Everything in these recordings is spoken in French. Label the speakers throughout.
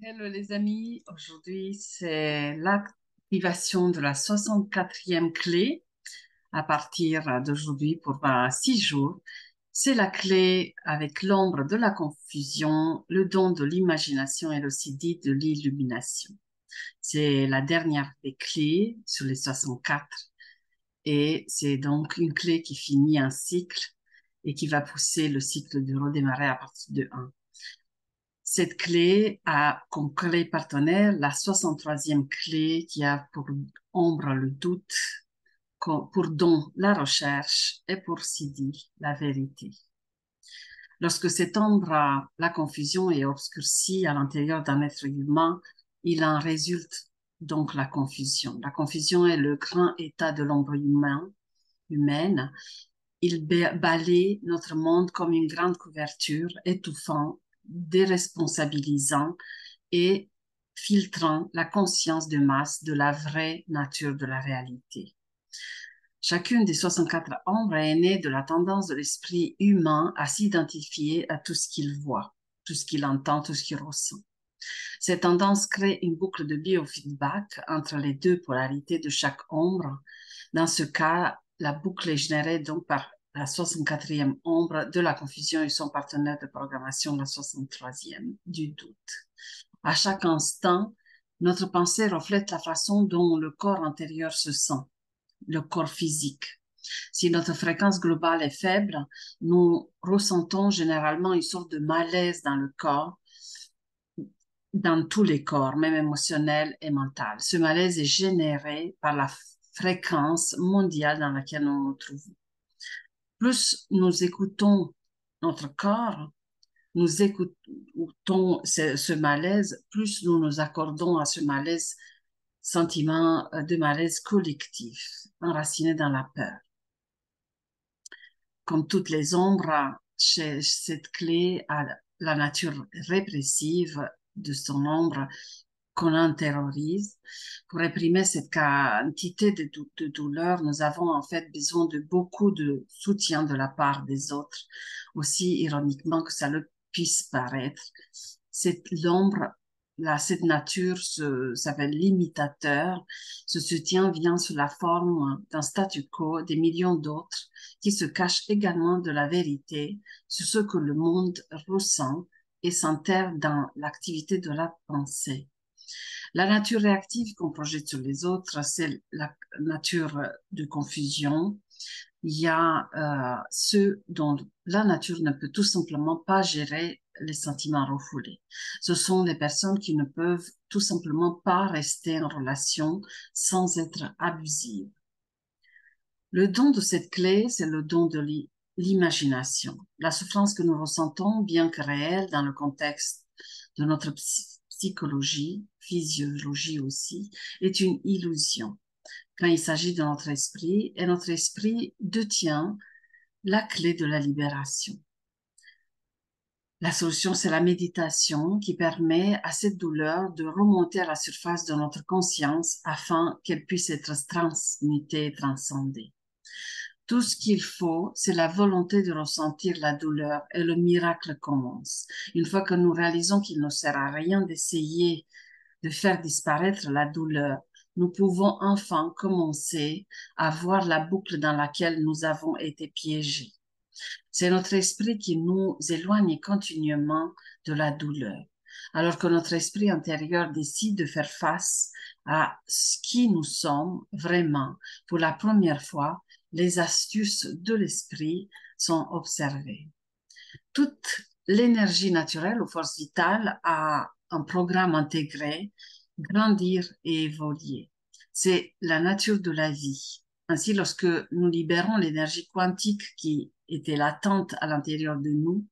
Speaker 1: Hello les amis, aujourd'hui c'est l'activation de la 64e clé à partir d'aujourd'hui pour 6 jours. C'est la clé avec l'ombre de la confusion, le don de l'imagination et aussi dit de l'illumination. C'est la dernière des clés sur les 64 et c'est donc une clé qui finit un cycle et qui va pousser le cycle de redémarrer à partir de 1. Cette clé a comme clé partenaire la 63e clé qui a pour ombre le doute, pour don la recherche et pour Sidi la vérité. Lorsque cette ombre, la confusion est obscurcie à l'intérieur d'un être humain, il en résulte donc la confusion. La confusion est le grand état de l'ombre humaine. Il balaye notre monde comme une grande couverture, étouffant, déresponsabilisant et filtrant la conscience de masse de la vraie nature de la réalité. Chacune des 64 ombres est née de la tendance de l'esprit humain à s'identifier à tout ce qu'il voit, tout ce qu'il entend, tout ce qu'il ressent. Cette tendance crée une boucle de biofeedback entre les deux polarités de chaque ombre. Dans ce cas, la boucle est générée donc par la 64e ombre de la confusion et son partenaire de programmation, la 63e du doute. À chaque instant, notre pensée reflète la façon dont le corps intérieur se sent, le corps physique. Si notre fréquence globale est faible, nous ressentons généralement une sorte de malaise dans le corps, dans tous les corps, même émotionnel et mental. Ce malaise est généré par la fréquence mondiale dans laquelle nous nous trouvons. Plus nous écoutons notre corps, nous écoutons ce malaise, plus nous nous accordons à ce malaise, sentiment de malaise collectif, enraciné dans la peur. Comme toutes les ombres, cette clé a la nature répressive de son ombre qu'on intériorise. Pour réprimer cette quantité de douleur, nous avons en fait besoin de beaucoup de soutien de la part des autres, aussi ironiquement que ça le puisse paraître. L'ombre, cette nature s'appelle l'imitateur. Ce soutien vient sous la forme d'un statu quo des millions d'autres qui se cachent également de la vérité sur ce que le monde ressent et s'enterrent dans l'activité de la pensée. La nature réactive qu'on projette sur les autres, c'est la nature de confusion. Il y a ceux dont la nature ne peut tout simplement pas gérer les sentiments refoulés. Ce sont des personnes qui ne peuvent tout simplement pas rester en relation sans être abusives. Le don de cette clé, c'est le don de l'imagination. La souffrance que nous ressentons, bien que réelle dans le contexte de notre psychologie, physiologie aussi, est une illusion quand il s'agit de notre esprit, et notre esprit détient la clé de la libération. La solution, c'est la méditation qui permet à cette douleur de remonter à la surface de notre conscience afin qu'elle puisse être transmutée et transcendée. Tout ce qu'il faut, c'est la volonté de ressentir la douleur et le miracle commence. Une fois que nous réalisons qu'il ne sert à rien d'essayer de faire disparaître la douleur, nous pouvons enfin commencer à voir la boucle dans laquelle nous avons été piégés. C'est notre esprit qui nous éloigne continuellement de la douleur, alors que notre esprit intérieur décide de faire face à ce qui nous sommes vraiment. Pour la première fois, les astuces de l'esprit sont observées. Toute l'énergie naturelle ou force vitale a un programme intégré, grandir et évoluer. C'est la nature de la vie. Ainsi, lorsque nous libérons l'énergie quantique qui était latente à l'intérieur de nous,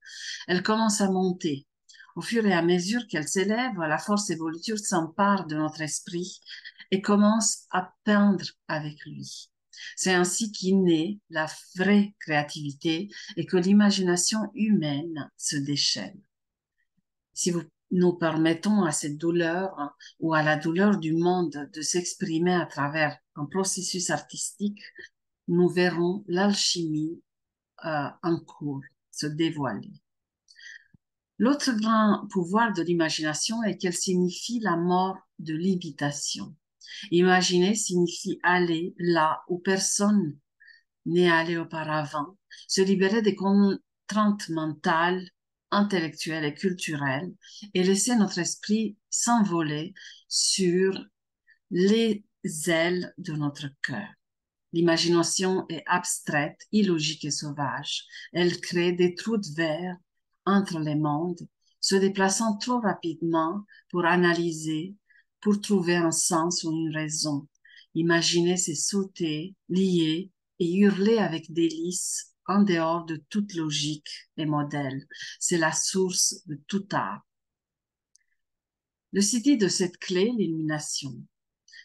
Speaker 1: elle commence à monter. Au fur et à mesure qu'elle s'élève, la force évolutive s'empare de notre esprit et commence à peindre avec lui. C'est ainsi qu'est née la vraie créativité et que l'imagination humaine se déchaîne. Si nous permettons à cette douleur ou à la douleur du monde de s'exprimer à travers un processus artistique, nous verrons l'alchimie en cours se dévoiler. L'autre grand pouvoir de l'imagination est qu'elle signifie la mort de l'imitation. Imaginer signifie aller là où personne n'est allé auparavant, se libérer des contraintes mentales, intellectuelles et culturelles et laisser notre esprit s'envoler sur les ailes de notre cœur. L'imagination est abstraite, illogique et sauvage. Elle crée des trous de verre entre les mondes, se déplaçant trop rapidement pour analyser, pour trouver un sens ou une raison. Imaginer, c'est sauter, lier et hurler avec délice en dehors de toute logique et modèle. C'est la source de tout art. Le CD de cette clé, l'illumination.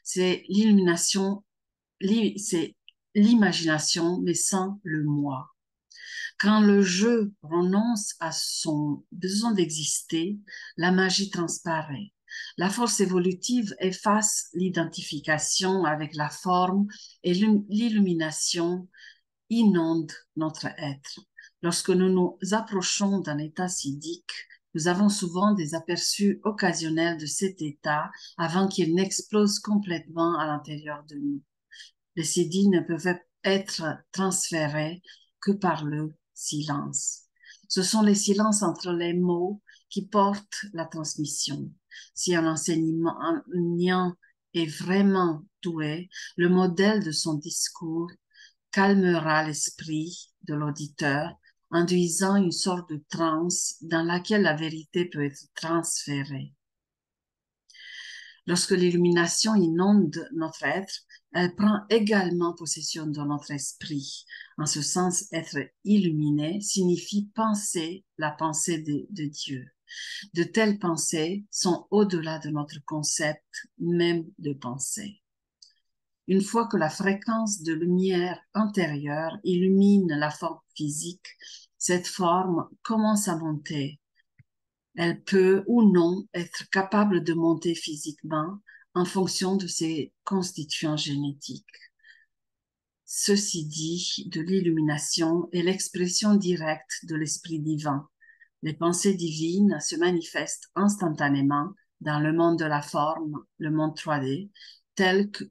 Speaker 1: C'est l'illumination, c'est l'imagination, mais sans le moi. Quand le jeu renonce à son besoin d'exister, la magie transparaît. La force évolutive efface l'identification avec la forme et l'illumination inonde notre être. Lorsque nous nous approchons d'un état siddhique, nous avons souvent des aperçus occasionnels de cet état avant qu'il n'explose complètement à l'intérieur de nous. Les siddhis ne peuvent être transférés que par le silence. Ce sont les silences entre les mots qui portent la transmission. Si un enseignant est vraiment doué, le modèle de son discours calmera l'esprit de l'auditeur, induisant une sorte de transe dans laquelle la vérité peut être transférée. Lorsque l'illumination inonde notre être, elle prend également possession de notre esprit. En ce sens, être illuminé signifie penser la pensée de Dieu. De telles pensées sont au-delà de notre concept même de pensée. Une fois que la fréquence de lumière intérieure illumine la forme physique, cette forme commence à monter. Elle peut ou non être capable de monter physiquement en fonction de ses constituants génétiques. Ceci dit, de l'illumination est l'expression directe de l'esprit divin. Les pensées divines se manifestent instantanément dans le monde de la forme, le monde 3D, tel que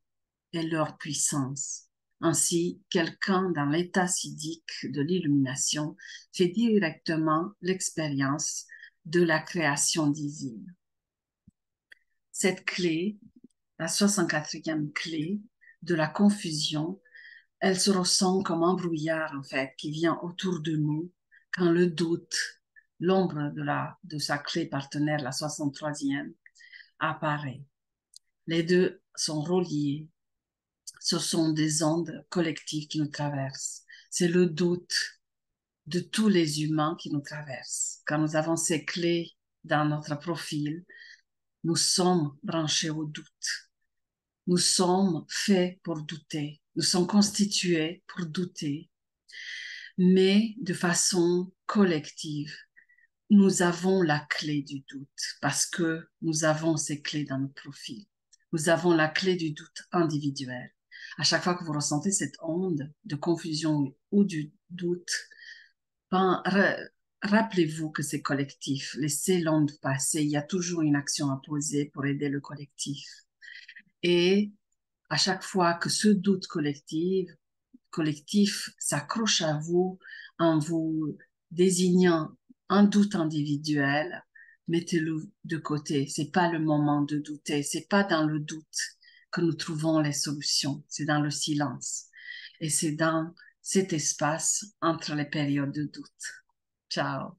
Speaker 1: est leur puissance. Ainsi, quelqu'un dans l'état siddhique de l'illumination fait directement l'expérience de la création divine. Cette clé, la 64e clé de la confusion, elle se ressent comme un brouillard, en fait, qui vient autour de nous quand le doute, l'ombre de sa clé partenaire, la 63e, apparaît. Les deux sont reliés. Ce sont des ondes collectives qui nous traversent. C'est le doute de tous les humains qui nous traversent. Quand nous avons ces clés dans notre profil, nous sommes branchés au doute. Nous sommes faits pour douter. Nous sommes constitués pour douter, mais de façon collective. Nous avons la clé du doute parce que nous avons ces clés dans notre profil. Nous avons la clé du doute individuel. À chaque fois que vous ressentez cette onde de confusion ou du doute, rappelez-vous que c'est collectif. Laissez l'onde passer. Il y a toujours une action à poser pour aider le collectif. Et à chaque fois que ce doute collectif s'accroche à vous en vous désignant un doute individuel, mettez-le de côté. C'est pas le moment de douter. C'est pas dans le doute que nous trouvons les solutions. C'est dans le silence. Et c'est dans cet espace entre les périodes de doute. Ciao.